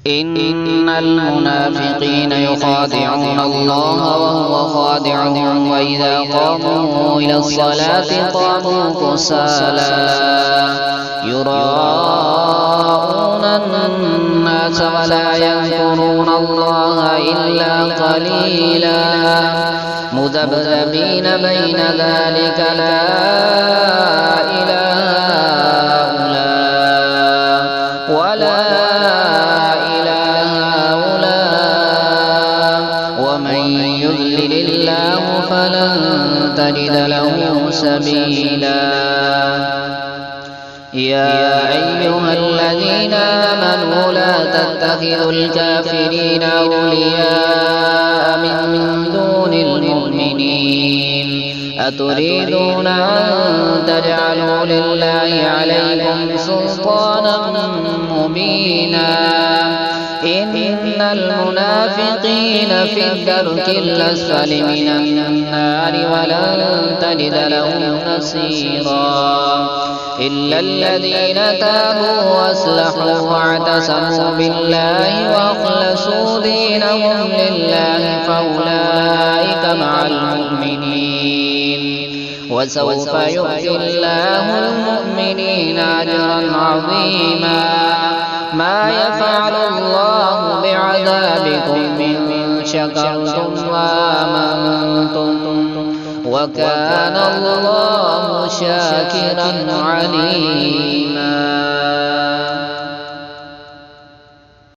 إن المنافقين يخادعون الله وهو خادعهم وإذا قاموا إلى الصلاة قاموا كسالى يراءون الناس ولا يذكرون الله إلا قليلا مذبذبين بين ذلك لا إله هؤلاء ولا إله هؤلاء ومن يضلل الله فلن تجد له سبيلا يا أيها الذين آمنوا لا تتخذوا الكافرين أولياء من دون المؤمنين أتريدون أن تجعلوا لله عليكم سلطانا مبينا إن المنافقين في الدرك الأسفل من النار ولن تجد لهم نصيرا إلا الذين تابوا وأصلحوا واعتصموا بالله وأخلصوا دينهم لله فأولئك مع المؤمنين وسوف يؤتي الله المؤمنين أجرا عظيما ما يفعل الله بعذابكم إن شكرتم وآمنتم وكان الله شاكرا عليما.